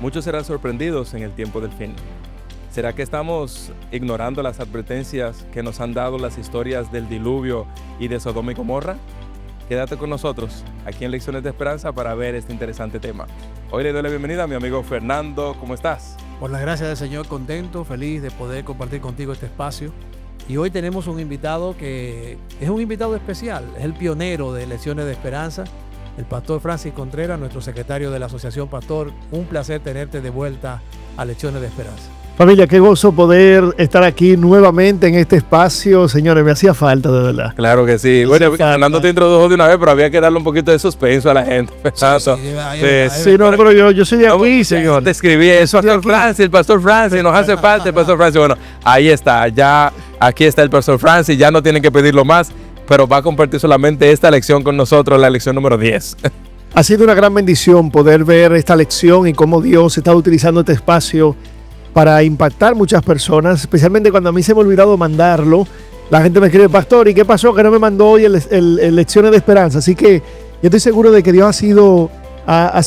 Muchos serán sorprendidos en el tiempo del fin. ¿Será que estamos ignorando las advertencias que nos han dado las historias del diluvio y de Sodoma y Gomorra? Quédate con nosotros aquí en Lecciones de Esperanza para ver este interesante tema. Hoy le doy la bienvenida a mi amigo Fernando. ¿Cómo estás? Por la gracia del Señor, contento, feliz de poder compartir contigo este espacio. Y hoy tenemos un invitado que es un invitado especial, es el pionero de Lecciones de Esperanza, el pastor Francis Contreras, nuestro secretario de la Asociación. Pastor, un placer tenerte de vuelta a Lecciones de Esperanza. Familia, qué gozo poder estar aquí nuevamente en este espacio. Señores, me hacía falta, de verdad. Claro que sí. Bueno, Fernando te introdujo de una vez, pero había que darle un poquito de suspenso a la gente. Sí, no, pero yo soy de aquí, señor. Te escribí eso, el pastor Francis, nos hace falta el pastor Francis. Bueno, ahí está, ya aquí está el pastor Francis, ya no tienen que pedirlo más, pero va a compartir solamente esta lección con nosotros, la lección número 10. Ha sido una gran bendición poder ver esta lección y cómo Dios está utilizando este espacio para impactar muchas personas, especialmente cuando a mí se me ha olvidado mandarlo. La gente me escribe: pastor, ¿y qué pasó que no me mandó hoy el Lecciones de Esperanza? Así que yo estoy seguro de que Dios ha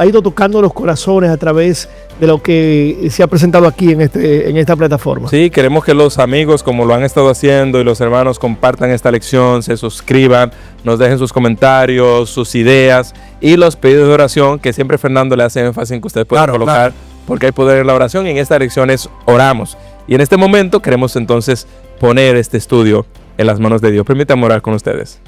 ido tocando los corazones a través de lo que se ha presentado aquí en esta plataforma. Sí, queremos que los amigos, como lo han estado haciendo, y los hermanos compartan esta lección, se suscriban, nos dejen sus comentarios, sus ideas y los pedidos de oración, que siempre Fernando le hace énfasis en que ustedes pueden colocar. Claro. Porque hay poder en la oración y en estas lecciones oramos. Y en este momento queremos entonces poner este estudio en las manos de Dios. Permítame orar con ustedes.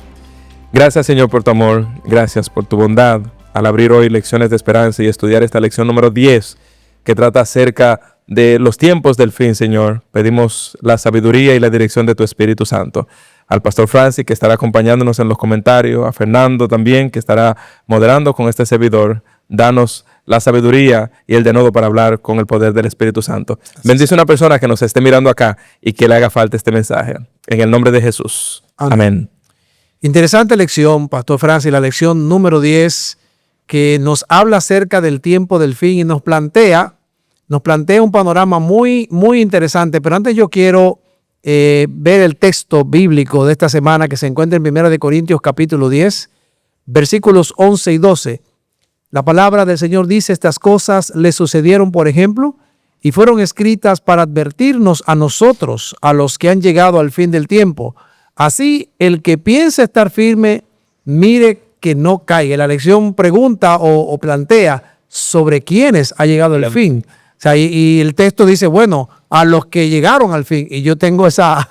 Gracias, Señor, por tu amor. Gracias por tu bondad al abrir hoy Lecciones de Esperanza y estudiar esta lección número 10 que trata acerca de los tiempos del fin, Señor. Pedimos la sabiduría y la dirección de tu Espíritu Santo. Al pastor Francis, que estará acompañándonos en los comentarios, a Fernando también, que estará moderando con este servidor. Danos la sabiduría y el denuedo para hablar con el poder del Espíritu Santo. Bendice a una persona que nos esté mirando acá y que le haga falta este mensaje. En el nombre de Jesús. Amén. Interesante lección, pastor Francis, la lección número 10, que nos habla acerca del tiempo del fin y nos plantea un panorama muy, muy interesante. Pero antes yo quiero ver el texto bíblico de esta semana, que se encuentra en 1 Corintios capítulo 10, versículos 11 y 12. La palabra del Señor dice: estas cosas le sucedieron, por ejemplo, y fueron escritas para advertirnos a nosotros, a los que han llegado al fin del tiempo. Así, el que piensa estar firme, mire que no caiga. La lección pregunta o plantea sobre quiénes ha llegado el fin. O sea, y el texto dice, bueno, a los que llegaron al fin. Y yo tengo esa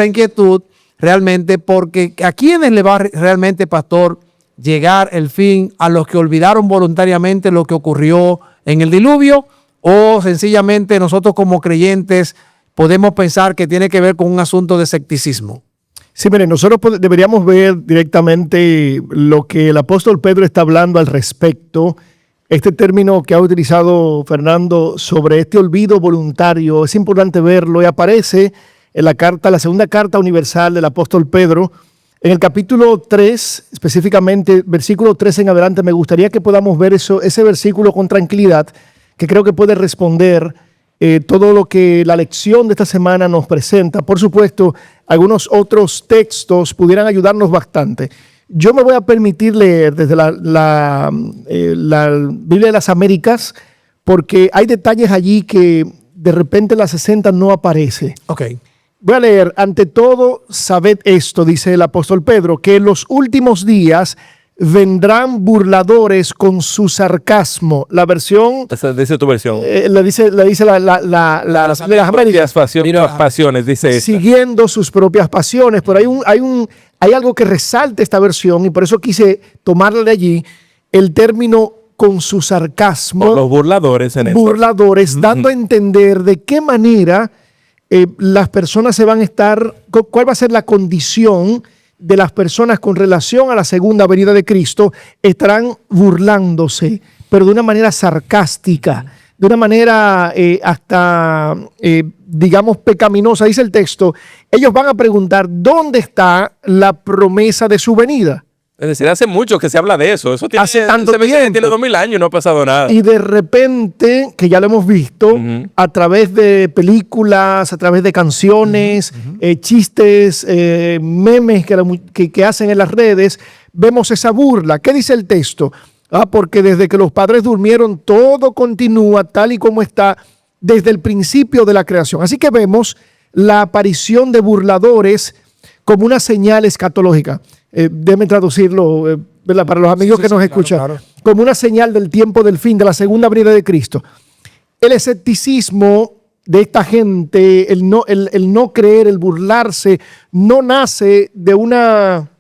inquietud realmente, porque ¿a quiénes le va realmente, pastor, llegar el fin? ¿A los que olvidaron voluntariamente lo que ocurrió en el diluvio? ¿O sencillamente nosotros como creyentes podemos pensar que tiene que ver con un asunto de escepticismo? Sí, miren, nosotros deberíamos ver directamente lo que el apóstol Pedro está hablando al respecto. Este término que ha utilizado Fernando sobre este olvido voluntario, es importante verlo, y aparece en la segunda carta universal del apóstol Pedro. En el capítulo 3, específicamente versículo 3 en adelante, me gustaría que podamos ver ese versículo con tranquilidad, que creo que puede responder todo lo que la lección de esta semana nos presenta. Por supuesto, algunos otros textos pudieran ayudarnos bastante. Yo me voy a permitir leer desde la Biblia de las Américas, porque hay detalles allí que de repente en la 60 no aparece. Okay. Voy a leer: ante todo, sabed esto, dice el apóstol Pedro, que en los últimos días vendrán burladores con su sarcasmo. La versión... Esa dice tu versión. La dice las Américas. Pasiones, dice esta. Siguiendo sus propias pasiones. Pero hay algo que resalta esta versión, y por eso quise tomarla de allí, el término con su sarcasmo. Los burladores en esto. Burladores, dando a entender de qué manera las personas se van a estar, cuál va a ser la condición de las personas con relación a la segunda venida de Cristo. Estarán burlándose, pero de una manera sarcástica, de una manera digamos, pecaminosa. Dice el texto, ellos van a preguntar, ¿dónde está la promesa de su venida? Es decir, hace mucho que se habla de eso. Eso tiene, hace tanto tiempo. Tiene 2000 años y no ha pasado nada. Y de repente, que ya lo hemos visto, a través de películas, a través de canciones, chistes, memes que hacen en las redes, vemos esa burla. ¿Qué dice el texto? Porque desde que los padres durmieron, todo continúa tal y como está desde el principio de la creación. Así que vemos la aparición de burladores como una señal escatológica. Déjame traducirlo, ¿verdad? Para los amigos que nos escuchan. Claro. Como una señal del tiempo del fin, de la segunda venida de Cristo. El escepticismo de esta gente, el no creer, el burlarse, no nace de una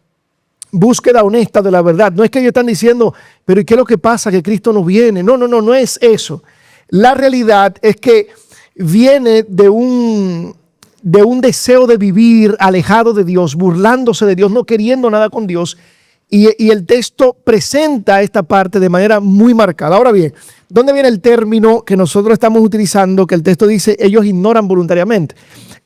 búsqueda honesta de la verdad. No es que ellos están diciendo, pero ¿y qué es lo que pasa? Que Cristo no viene. No es eso. La realidad es que viene de un deseo de vivir alejado de Dios, burlándose de Dios, no queriendo nada con Dios. Y el texto presenta esta parte de manera muy marcada. Ahora bien, ¿dónde viene el término que nosotros estamos utilizando? Que el texto dice, ellos ignoran voluntariamente.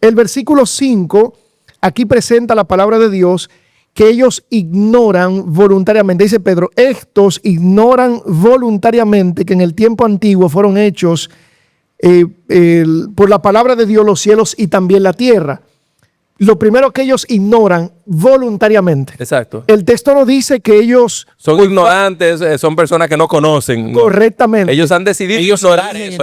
El versículo 5, aquí presenta la palabra de Dios, que ellos ignoran voluntariamente. Dice Pedro, estos ignoran voluntariamente que en el tiempo antiguo fueron hechos por la palabra de Dios los cielos y también la tierra. Lo primero que ellos ignoran voluntariamente. Exacto. El texto no dice que ellos son ignorantes, son personas que no conocen. Correctamente. Ellos han decidido ignorar eso.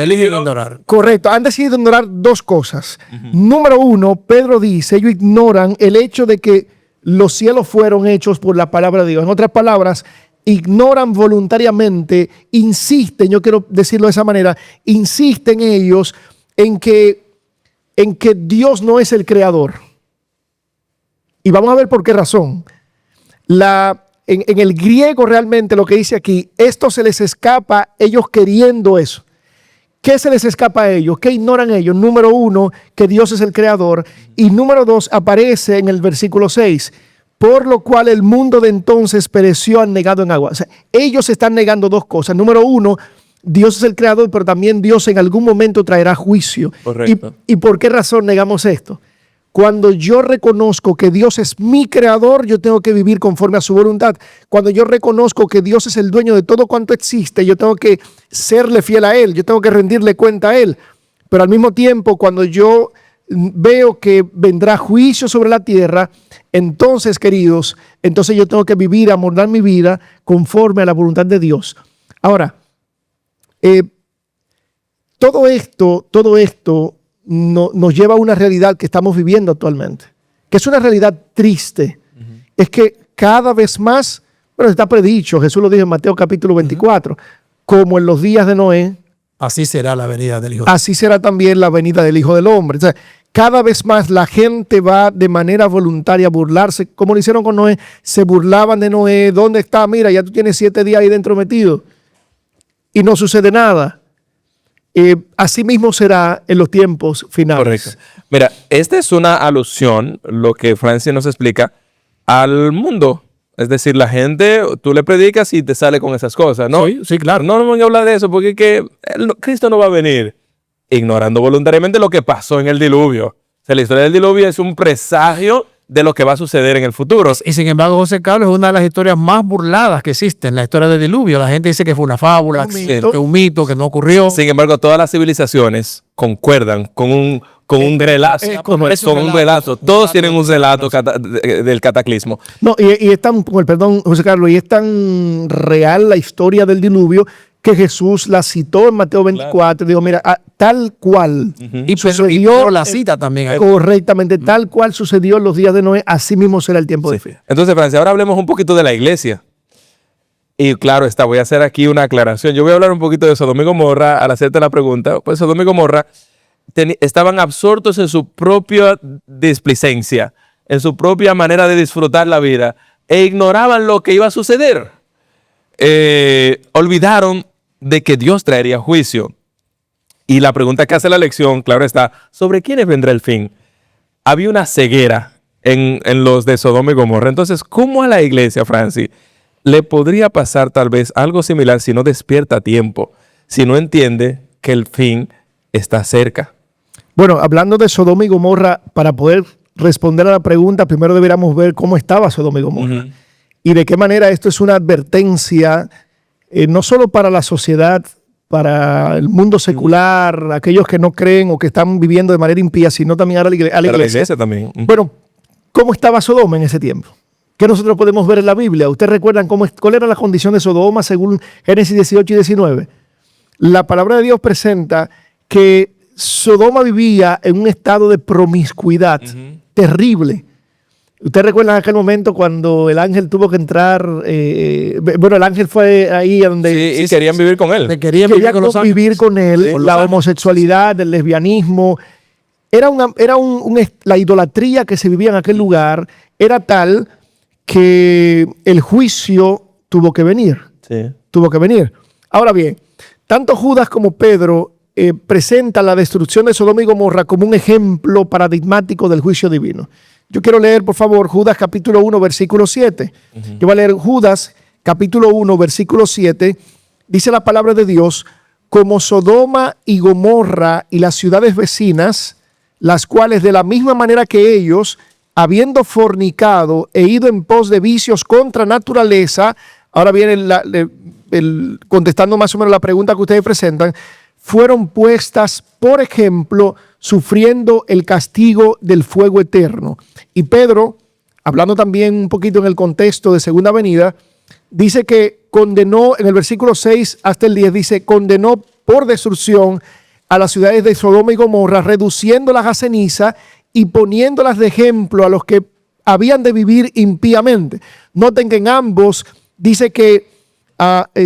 Ignorar. Correcto. Han decidido ignorar dos cosas. Número uno, Pedro dice, ellos ignoran el hecho de que los cielos fueron hechos por la palabra de Dios. En otras palabras, ignoran voluntariamente, insisten, yo quiero decirlo de esa manera, insisten ellos en que Dios no es el creador. Y vamos a ver por qué razón. En el griego realmente lo que dice aquí, esto se les escapa ellos queriendo eso. ¿Qué se les escapa a ellos? ¿Qué ignoran ellos? Número uno, que Dios es el creador. Y número dos, aparece en el versículo 6, por lo cual el mundo de entonces pereció anegado en agua. O sea, ellos están negando dos cosas. Número uno, Dios es el creador, pero también Dios en algún momento traerá juicio. Correcto. ¿Y por qué razón negamos esto? Cuando yo reconozco que Dios es mi creador, yo tengo que vivir conforme a su voluntad. Cuando yo reconozco que Dios es el dueño de todo cuanto existe, yo tengo que serle fiel a Él, yo tengo que rendirle cuenta a Él. Pero al mismo tiempo, cuando yo veo que vendrá juicio sobre la tierra, entonces, queridos, entonces yo tengo que vivir, amoldar mi vida conforme a la voluntad de Dios. Ahora, todo esto nos lleva a una realidad que estamos viviendo actualmente, que es una realidad triste. Es que cada vez más, bueno, está predicho, Jesús lo dijo en Mateo capítulo 24, como en los días de Noé, así será la venida del Hijo. Así será también la venida del Hijo del Hombre. O sea, cada vez más la gente va de manera voluntaria a burlarse, como lo hicieron con Noé. Se burlaban de Noé. ¿Dónde está? Mira, ya tú tienes 7 días ahí dentro metido. Y no sucede nada. Así mismo será en los tiempos finales. Correcto. Mira, esta es una alusión, lo que Francis nos explica, al mundo. Es decir, la gente, tú le predicas y te sale con esas cosas, ¿no? Sí, claro. No voy a hablar de eso porque es que Cristo no va a venir, ignorando voluntariamente lo que pasó en el diluvio. O sea, la historia del diluvio es un presagio de lo que va a suceder en el futuro. Y sin embargo, José Carlos, es una de las historias más burladas que existen, la historia del diluvio. La gente dice que fue una fábula, un mito, que no ocurrió. Sin embargo, todas las civilizaciones concuerdan con un relato. Con un relato. Todos tienen un relato del cataclismo. No, y es tan, perdón, José Carlos, y es tan real la historia del diluvio que Jesús la citó en Mateo 24. Claro. Dijo, mira, tal cual y sucedió la cita también. Correctamente, tal cual sucedió en los días de Noé, así mismo será el tiempo de fin. Entonces, Francia, ahora hablemos un poquito de la iglesia. Y claro está, voy a hacer aquí una aclaración. Yo voy a hablar un poquito de Sodoma y Gomorra al hacerte la pregunta. Pues Sodoma y Gomorra estaban absortos en su propia displicencia, en su propia manera de disfrutar la vida, e ignoraban lo que iba a suceder. Olvidaron de que Dios traería juicio. Y la pregunta que hace la lección, claro está, ¿sobre quiénes vendrá el fin? Había una ceguera en los de Sodoma y Gomorra. Entonces, ¿cómo a la iglesia, Francis, le podría pasar tal vez algo similar si no despierta a tiempo, si no entiende que el fin está cerca? Bueno, hablando de Sodoma y Gomorra, para poder responder a la pregunta, primero deberíamos ver cómo estaba Sodoma y Gomorra. Y de qué manera esto es una advertencia, no solo para la sociedad, para el mundo secular, aquellos que no creen o que están viviendo de manera impía, sino también a la iglesia. La iglesia también. Bueno, ¿cómo estaba Sodoma en ese tiempo? ¿Qué nosotros podemos ver en la Biblia? ¿Ustedes recuerdan cuál era la condición de Sodoma según Génesis 18 y 19? La palabra de Dios presenta que Sodoma vivía en un estado de promiscuidad terrible. ¿Ustedes recuerdan aquel momento cuando el ángel tuvo que entrar? El ángel fue ahí donde... Sí, y querían vivir con él. Quería vivir con él. Sí, la homosexualidad, el lesbianismo. La idolatría que se vivía en aquel lugar era tal que el juicio tuvo que venir. Sí. Tuvo que venir. Ahora bien, tanto Judas como Pedro presentan la destrucción de Sodoma y Gomorra como un ejemplo paradigmático del juicio divino. Yo quiero leer, por favor, Judas capítulo 1, versículo 7. Yo voy a leer Judas capítulo 1, versículo 7. Dice la palabra de Dios: como Sodoma y Gomorra y las ciudades vecinas, las cuales de la misma manera que ellos, habiendo fornicado e ido en pos de vicios contra naturaleza, ahora viene contestando más o menos la pregunta que ustedes presentan, fueron puestas, por ejemplo, sufriendo el castigo del fuego eterno. Y Pedro, hablando también un poquito en el contexto de segunda venida, dice que condenó, en el versículo 6 hasta el 10, dice, condenó por destrucción a las ciudades de Sodoma y Gomorra, reduciéndolas a ceniza y poniéndolas de ejemplo a los que habían de vivir impíamente. Noten que en ambos dice que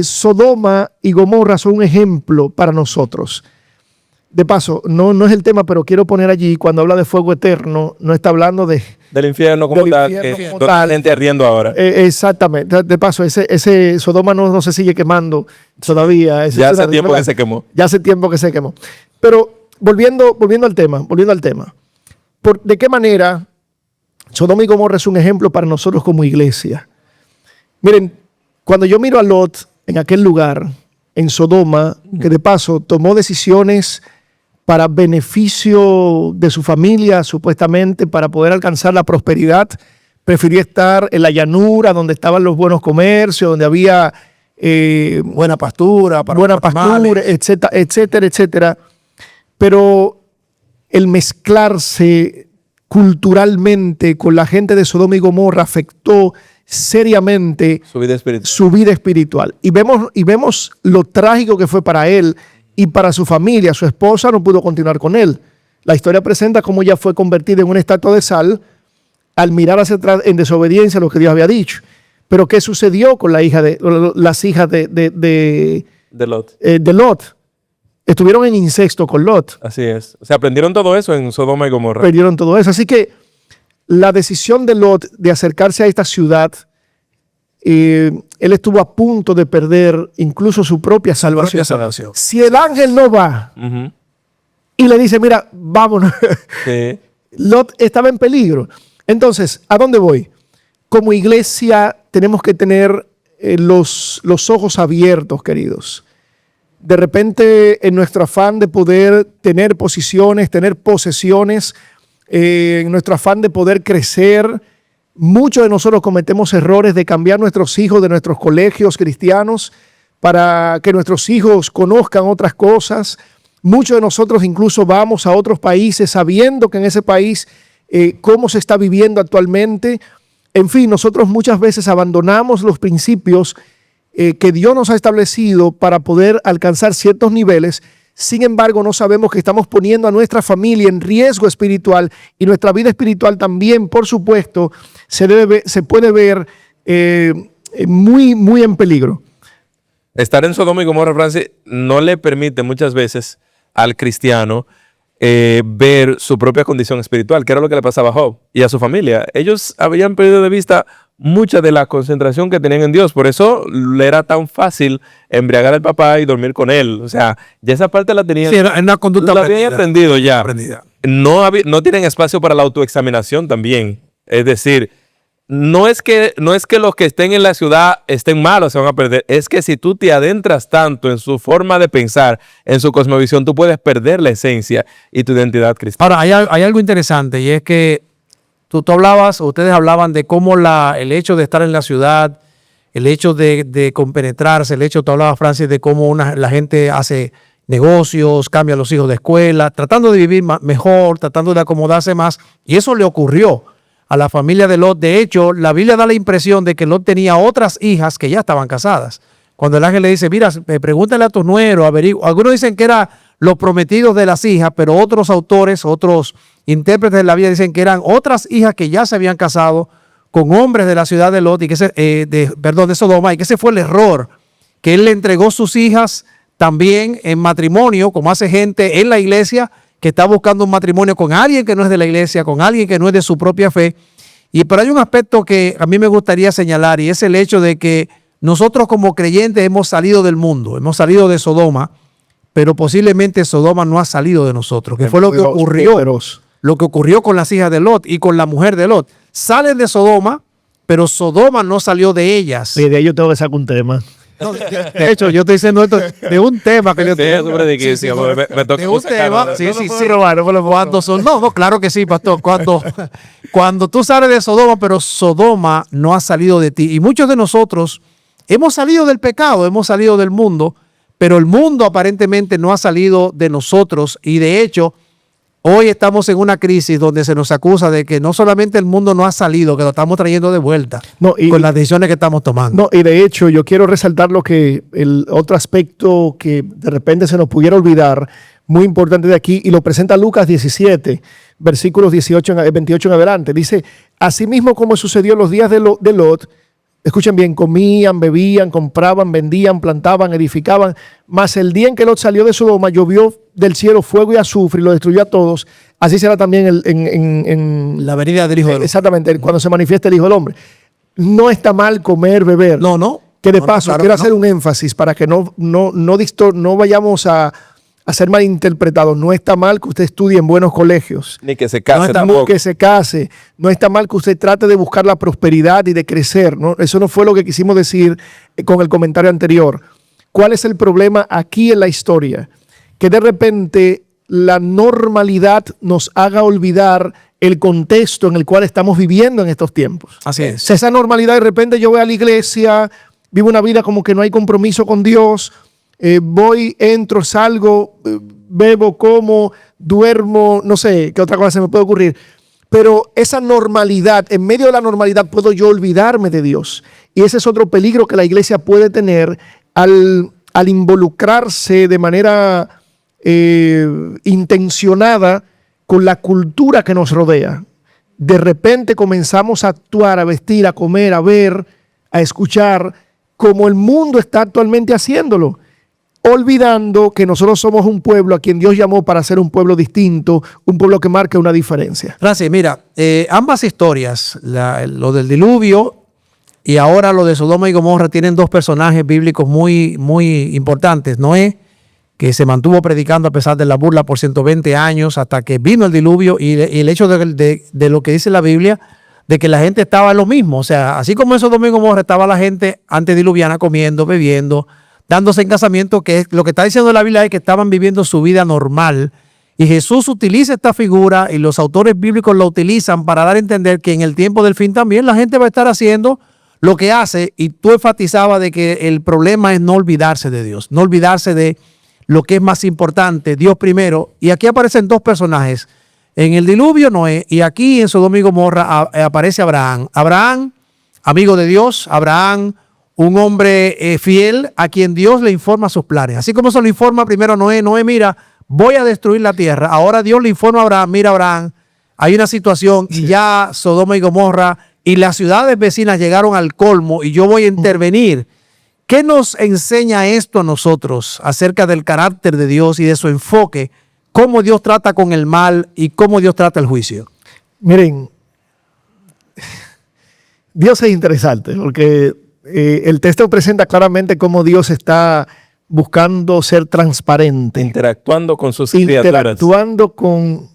Sodoma y Gomorra son un ejemplo para nosotros. De paso, no es el tema, pero quiero poner allí, cuando habla de fuego eterno, no está hablando del infierno como tal, que la gente ardiendo ahora. Exactamente. De paso, ese Sodoma no se sigue quemando todavía. Ya hace tiempo que se quemó. Ya hace tiempo que se quemó. Pero volviendo al tema. ¿De qué manera Sodoma y Gomorra es un ejemplo para nosotros como iglesia? Miren, cuando yo miro a Lot en aquel lugar, en Sodoma, que de paso tomó decisiones para beneficio de su familia, supuestamente, para poder alcanzar la prosperidad, prefirió estar en la llanura, donde estaban los buenos comercios, donde había buena pastura, etcétera, etcétera, etcétera. Pero el mezclarse culturalmente con la gente de Sodoma y Gomorra afectó seriamente su vida espiritual. Y vemos lo trágico que fue para él y para su familia. Su esposa no pudo continuar con él. La historia presenta cómo ella fue convertida en una estatua de sal al mirar hacia atrás en desobediencia a lo que Dios había dicho. Pero ¿qué sucedió con las hijas de Lot? Estuvieron en incesto con Lot. Así es. O sea, aprendieron todo eso en Sodoma y Gomorra. Perdieron todo eso. Así que la decisión de Lot de acercarse a esta ciudad, él estuvo a punto de perder incluso su propia salvación. Si el ángel no va y le dice, mira, vámonos, sí. Lot estaba en peligro. Entonces, ¿a dónde voy? Como iglesia tenemos que tener los ojos abiertos, queridos. De repente, en nuestro afán de poder tener posiciones, tener posesiones, en nuestro afán de poder crecer, muchos de nosotros cometemos errores de cambiar nuestros hijos de nuestros colegios cristianos para que nuestros hijos conozcan otras cosas. Muchos de nosotros incluso vamos a otros países sabiendo que en ese país cómo se está viviendo actualmente. En fin, nosotros muchas veces abandonamos los principios que Dios nos ha establecido para poder alcanzar ciertos niveles. Sin embargo, no sabemos que estamos poniendo a nuestra familia en riesgo espiritual y nuestra vida espiritual también, por supuesto, se puede ver muy, muy en peligro. Estar en Sodoma y Gomorra, Francis, no le permite muchas veces al cristiano ver su propia condición espiritual, que era lo que le pasaba a Job y a su familia. Ellos habían perdido de vista mucha de la concentración que tenían en Dios. Por eso le era tan fácil embriagar al papá y dormir con él. O sea, ya esa parte la tenían. Sí, era una conducta la habían aprendido ya. No tienen espacio para la autoexaminación también. Es decir, no es que los que estén en la ciudad estén malos, se van a perder. Es que si tú te adentras tanto en su forma de pensar, en su cosmovisión, tú puedes perder la esencia y tu identidad cristiana. Ahora, hay algo interesante, y es que ustedes hablaban de cómo el hecho de estar en la ciudad, el hecho de compenetrarse, tú hablabas, Francis, de cómo la gente hace negocios, cambia a los hijos de escuela, tratando de vivir mejor, tratando de acomodarse más, y eso le ocurrió a la familia de Lot. De hecho, la Biblia da la impresión de que Lot tenía otras hijas que ya estaban casadas. Cuando el ángel le dice, mira, pregúntale a tu nuero, averigua. Algunos dicen que eran los prometidos de las hijas, pero otros autores, otros intérpretes de la Biblia dicen que eran otras hijas que ya se habían casado con hombres de la ciudad de Lot, y que de Sodoma, y que ese fue el error, que él le entregó sus hijas también en matrimonio, como hace gente en la iglesia que está buscando un matrimonio con alguien que no es de la iglesia, con alguien que no es de su propia fe. Pero hay un aspecto que a mí me gustaría señalar, y es el hecho de que nosotros como creyentes hemos salido del mundo, hemos salido de Sodoma, pero posiblemente Sodoma no ha salido de nosotros, que fue lo que ocurrió con las hijas de Lot y con la mujer de Lot. Salen de Sodoma, pero Sodoma no salió de ellas. Y de ahí yo tengo que sacar un tema. No, de hecho, yo estoy diciendo esto de un tema que yo tengo. De un tema. Sí. No, claro que sí, pastor. Cuando tú sales de Sodoma, pero Sodoma no ha salido de ti. Y muchos de nosotros hemos salido del pecado, hemos salido del mundo, pero el mundo aparentemente no ha salido de nosotros. Y de hecho, hoy estamos en una crisis donde se nos acusa de que no solamente el mundo no ha salido, que lo estamos trayendo de vuelta con las decisiones que estamos tomando. No, y de hecho yo quiero resaltar el otro aspecto que de repente se nos pudiera olvidar, muy importante de aquí, y lo presenta Lucas 17, versículos 28 en adelante. Dice, asimismo como sucedió en los días de Lot, escuchen bien, comían, bebían, compraban, vendían, plantaban, edificaban. Mas el día en que Lot salió de Sodoma, llovió del cielo fuego y azufre y lo destruyó a todos. Así será también en la venida del Hijo del Hombre. Exactamente, cuando se manifieste el Hijo del Hombre. No está mal comer, beber. No. Que de paso, quiero hacer un énfasis para que no vayamos a ser malinterpretados. No está mal que usted estudie en buenos colegios. Ni que se case. No está mal que se case. No está mal que usted trate de buscar la prosperidad y de crecer, ¿no? Eso no fue lo que quisimos decir con el comentario anterior. ¿Cuál es el problema aquí en la historia? Que de repente la normalidad nos haga olvidar el contexto en el cual estamos viviendo en estos tiempos. Así es. Esa normalidad, de repente yo voy a la iglesia, vivo una vida como que no hay compromiso con Dios. Voy, entro, salgo, bebo, como, duermo, no sé qué otra cosa se me puede ocurrir. Pero esa normalidad, en medio de la normalidad puedo yo olvidarme de Dios. Y ese es otro peligro que la iglesia puede tener al involucrarse de manera intencionada con la cultura que nos rodea. De repente comenzamos a actuar, a vestir, a comer, a ver, a escuchar, como el mundo está actualmente haciéndolo, olvidando que nosotros somos un pueblo a quien Dios llamó para ser un pueblo distinto, un pueblo que marca una diferencia. Gracias. Mira, ambas historias, lo del diluvio y ahora lo de Sodoma y Gomorra, tienen dos personajes bíblicos muy, muy importantes. Noé, que se mantuvo predicando a pesar de la burla por 120 años hasta que vino el diluvio, y el hecho de lo que dice la Biblia, de que la gente estaba en lo mismo. O sea, así como en Sodoma y Gomorra estaba la gente antediluviana comiendo, bebiendo, dándose en casamiento, que es lo que está diciendo la Biblia, es que estaban viviendo su vida normal. Y Jesús utiliza esta figura, y los autores bíblicos la utilizan para dar a entender que en el tiempo del fin también la gente va a estar haciendo lo que hace. Y tú enfatizabas de que el problema es no olvidarse de Dios, no olvidarse de lo que es más importante, Dios primero. Y aquí aparecen dos personajes. En el diluvio, Noé, y aquí en Sodoma y Gomorra aparece Abraham. Abraham, amigo de Dios. Abraham, un hombre fiel a quien Dios le informa sus planes. Así como se lo informa primero a Noé. Noé, mira, voy a destruir la tierra. Ahora Dios le informa a Abraham, mira, Abraham, hay una situación y ya Sodoma y Gomorra y las ciudades vecinas llegaron al colmo y yo voy a intervenir. ¿Qué nos enseña esto a nosotros acerca del carácter de Dios y de su enfoque? ¿Cómo Dios trata con el mal y cómo Dios trata el juicio? Miren, Dios es interesante porque el texto presenta claramente cómo Dios está buscando ser transparente. Interactuando con sus criaturas. Interactuando con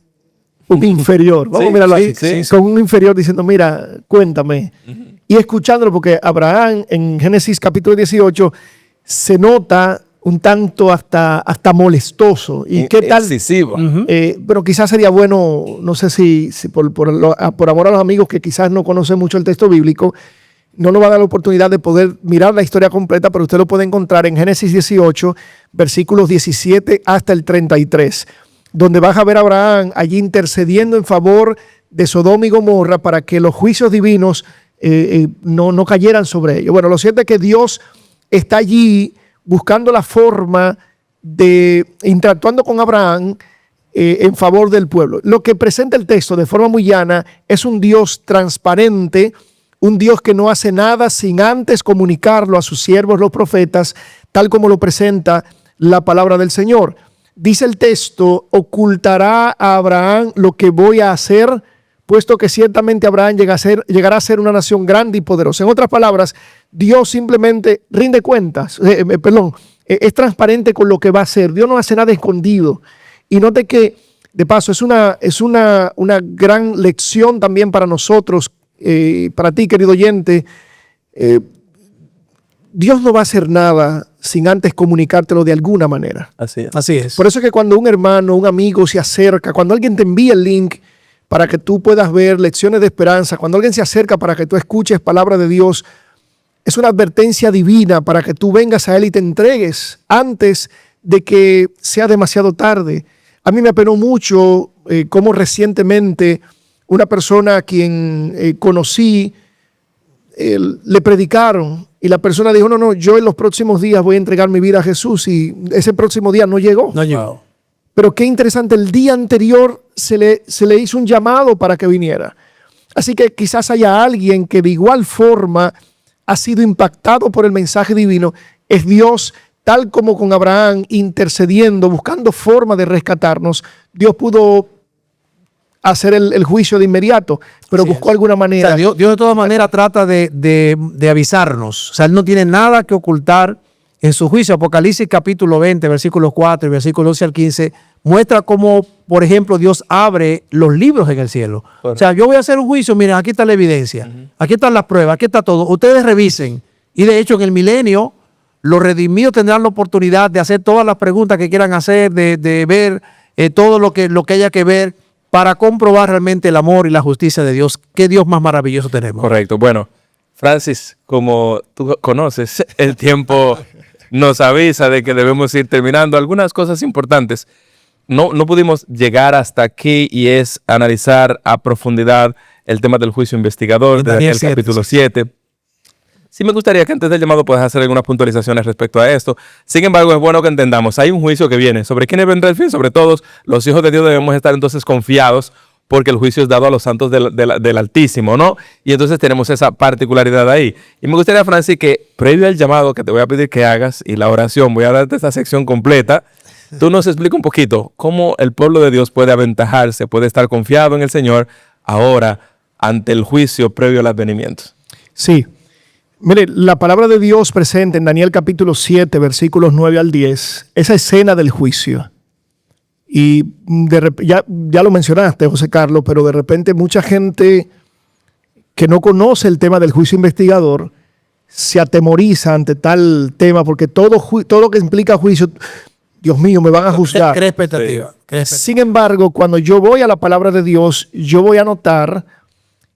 un inferior. Vamos a mirarlo así. Con un inferior diciendo, mira, cuéntame. Y escuchándolo, porque Abraham en Génesis capítulo 18 se nota un tanto hasta molestoso. ¿Y qué tal? Excesivo. Pero quizás sería bueno, no sé si por amor a los amigos que quizás no conocen mucho el texto bíblico, no nos va a dar la oportunidad de poder mirar la historia completa, pero usted lo puede encontrar en Génesis 18, versículos 17 hasta el 33, donde vas a ver a Abraham allí intercediendo en favor de Sodoma y Gomorra para que los juicios divinos no cayeran sobre ellos. Bueno, lo cierto es que Dios está allí buscando la forma de interactuando con Abraham en favor del pueblo. Lo que presenta el texto de forma muy llana es un Dios transparente, un Dios que no hace nada sin antes comunicarlo a sus siervos los profetas, tal como lo presenta la palabra del Señor. Dice el texto: ocultará a Abraham lo que voy a hacer, puesto que ciertamente Abraham llegará a ser una nación grande y poderosa. En otras palabras, Dios simplemente rinde cuentas, es transparente con lo que va a hacer. Dios no hace nada escondido. Y note que, de paso, es una gran lección también para nosotros, para ti, querido oyente. Dios no va a hacer nada sin antes comunicártelo de alguna manera. Así es. Así es. Por eso es que cuando un hermano, un amigo se acerca, cuando alguien te envía el link para que tú puedas ver lecciones de esperanza, cuando alguien se acerca para que tú escuches palabra de Dios, es una advertencia divina para que tú vengas a Él y te entregues antes de que sea demasiado tarde. A mí me apenó mucho cómo recientemente una persona a quien conocí, le predicaron y la persona dijo: no, yo en los próximos días voy a entregar mi vida a Jesús, y ese próximo día no llegó. No llegó. Pero qué interesante, el día anterior se le hizo un llamado para que viniera. Así que quizás haya alguien que de igual forma ha sido impactado por el mensaje divino. Es Dios, tal como con Abraham, intercediendo, buscando forma de rescatarnos. Dios pudo hacer el juicio de inmediato, pero buscó alguna manera. O sea, Dios de todas maneras trata de avisarnos. O sea, Él no tiene nada que ocultar en su juicio. Apocalipsis capítulo 20, versículos 4 y versículos 11 al 15, muestra cómo, por ejemplo, Dios abre los libros en el cielo. Correcto. O sea, yo voy a hacer un juicio, miren, aquí está la evidencia, aquí están las pruebas, aquí está todo. Ustedes revisen. Y de hecho, en el milenio, los redimidos tendrán la oportunidad de hacer todas las preguntas que quieran hacer, de ver todo lo que haya que ver, para comprobar realmente el amor y la justicia de Dios. ¿Qué Dios más maravilloso tenemos? Correcto. Bueno, Francis, como tú conoces, el tiempo nos avisa de que debemos ir terminando. Algunas cosas importantes. No pudimos llegar hasta aquí, y es analizar a profundidad el tema del juicio investigador de Daniel capítulo 7. Sí me gustaría que antes del llamado puedas hacer algunas puntualizaciones respecto a esto. Sin embargo, es bueno que entendamos, hay un juicio que viene. ¿Sobre quiénes vendrá el fin? Sobre todos los hijos de Dios debemos estar entonces confiados, porque el juicio es dado a los santos del Altísimo, ¿no? Y entonces tenemos esa particularidad ahí. Y me gustaría, Francis, que previo al llamado que te voy a pedir que hagas y la oración, voy a darte esta sección completa, tú nos explica un poquito cómo el pueblo de Dios puede aventajarse, puede estar confiado en el Señor ahora ante el juicio previo al advenimiento. Sí. Mire, la palabra de Dios presenta en Daniel capítulo 7, versículos 9 al 10, esa escena del juicio. Y ya lo mencionaste, José Carlos, pero de repente mucha gente que no conoce el tema del juicio investigador se atemoriza ante tal tema, porque todo lo que implica juicio, Dios mío, me van a juzgar. ¿Qué expectativa? Sin embargo, cuando yo voy a la palabra de Dios, yo voy a notar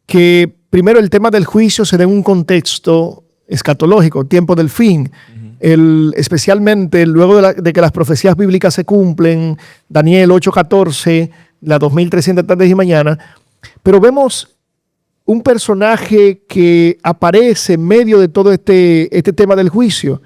que primero el tema del juicio se da en un contexto escatológico, tiempo del fin. Especialmente luego de que las profecías bíblicas se cumplen, Daniel 8:14, las 2300 tardes y mañanas, pero vemos un personaje que aparece en medio de todo este tema del juicio.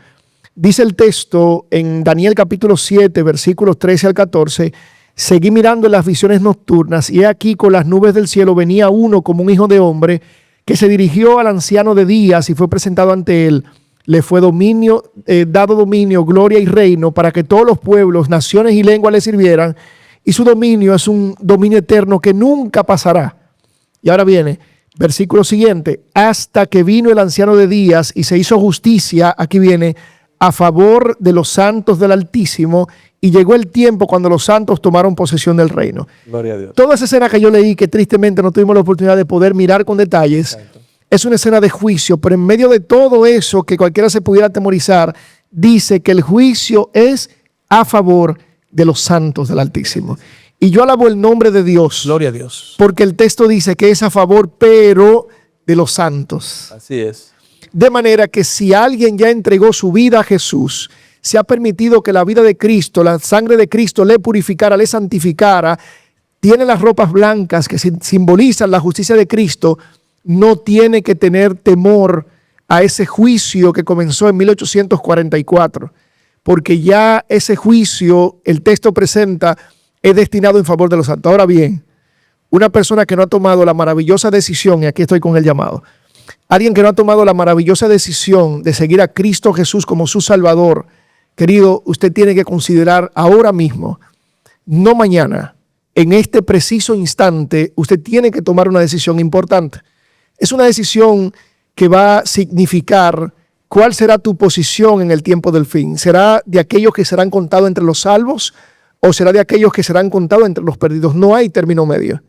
Dice el texto en Daniel capítulo 7, versículos 13 al 14, seguí mirando en las visiones nocturnas, y he aquí con las nubes del cielo venía uno como un hijo de hombre, que se dirigió al anciano de días y fue presentado ante él. Le fue dado dominio, gloria y reino, para que todos los pueblos, naciones y lenguas le sirvieran, y su dominio es un dominio eterno que nunca pasará. Y ahora viene, versículo siguiente, hasta que vino el anciano de días y se hizo justicia, aquí viene, a favor de los santos del Altísimo, y llegó el tiempo cuando los santos tomaron posesión del reino. Gloria a Dios. Toda esa escena que yo leí, que tristemente no tuvimos la oportunidad de poder mirar con detalles, exacto, es una escena de juicio, pero en medio de todo eso que cualquiera se pudiera atemorizar, dice que el juicio es a favor de los santos del Altísimo. Y yo alabo el nombre de Dios. Gloria a Dios. Porque el texto dice que es a favor, pero de los santos. Así es. De manera que si alguien ya entregó su vida a Jesús, se ha permitido que la vida de Cristo, la sangre de Cristo le purificara, le santificara, tiene las ropas blancas que simbolizan la justicia de Cristo, no tiene que tener temor a ese juicio que comenzó en 1844, porque ya ese juicio, el texto presenta, es destinado en favor de los santos. Ahora bien, una persona que no ha tomado la maravillosa decisión, y aquí estoy con el llamado, alguien que no ha tomado la maravillosa decisión de seguir a Cristo Jesús como su Salvador, querido, usted tiene que considerar ahora mismo, no mañana, en este preciso instante, usted tiene que tomar una decisión importante. Es una decisión que va a significar cuál será tu posición en el tiempo del fin. ¿Será de aquellos que serán contados entre los salvos o será de aquellos que serán contados entre los perdidos? No hay término medio.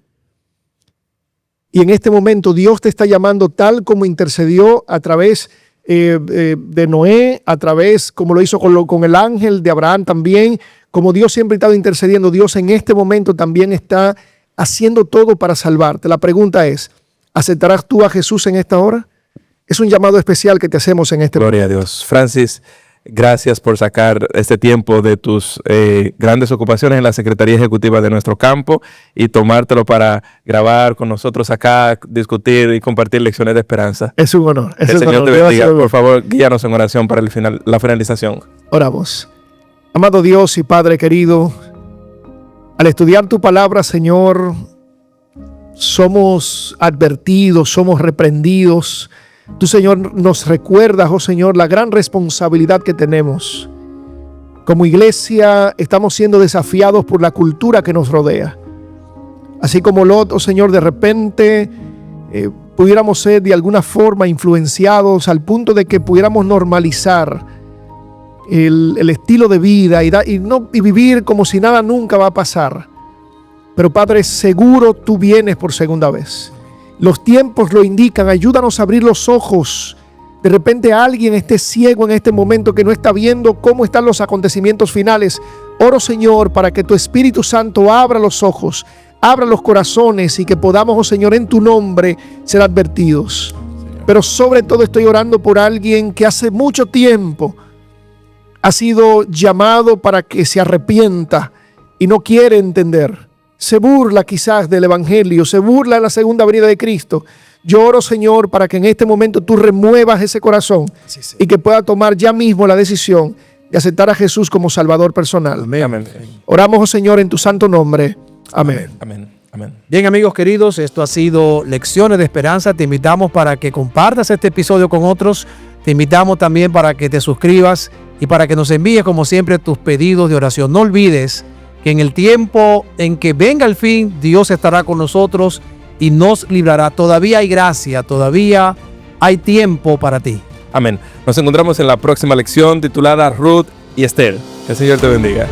Y en este momento Dios te está llamando tal como intercedió a través de Noé, a través como lo hizo con el ángel de Abraham también, como Dios siempre ha estado intercediendo. Dios en este momento también está haciendo todo para salvarte. La pregunta es, ¿aceptarás tú a Jesús en esta hora? Es un llamado especial que te hacemos en este momento. Gloria a Dios. Francis, gracias por sacar este tiempo de tus grandes ocupaciones en la Secretaría Ejecutiva de nuestro campo y tomártelo para grabar con nosotros acá, discutir y compartir lecciones de esperanza. Es un honor. Que el Señor te bendiga. Por favor, guíanos en oración para la finalización. Oramos. Amado Dios y Padre querido, al estudiar tu palabra, Señor, somos advertidos, somos reprendidos. Tú, Señor, nos recuerdas, oh Señor, la gran responsabilidad que tenemos. Como iglesia estamos siendo desafiados por la cultura que nos rodea. Así como Lot, oh Señor, de repente pudiéramos ser de alguna forma influenciados al punto de que pudiéramos normalizar el estilo de vida y vivir como si nada nunca va a pasar. Pero Padre, seguro tú vienes por segunda vez. Los tiempos lo indican. Ayúdanos a abrir los ojos. De repente alguien esté ciego en este momento que no está viendo cómo están los acontecimientos finales. Oro, Señor, para que tu Espíritu Santo abra los ojos, abra los corazones y que podamos, oh Señor, en tu nombre ser advertidos. Pero sobre todo estoy orando por alguien que hace mucho tiempo ha sido llamado para que se arrepienta y no quiere entender. Se burla quizás del Evangelio, se burla de la segunda venida de Cristo. Yo oro, Señor, para que en este momento tú remuevas ese corazón y que pueda tomar ya mismo la decisión de aceptar a Jesús como Salvador personal. Amén. Amén. Oramos, oh Señor, en tu santo nombre. Amén. Amén. Amén. Bien, amigos queridos, esto ha sido Lecciones de Esperanza. Te invitamos para que compartas este episodio con otros. Te invitamos también para que te suscribas y para que nos envíes, como siempre, tus pedidos de oración. No olvides que en el tiempo en que venga el fin, Dios estará con nosotros y nos librará. Todavía hay gracia, todavía hay tiempo para ti. Amén. Nos encontramos en la próxima lección titulada Ruth y Esther. Que el Señor te bendiga.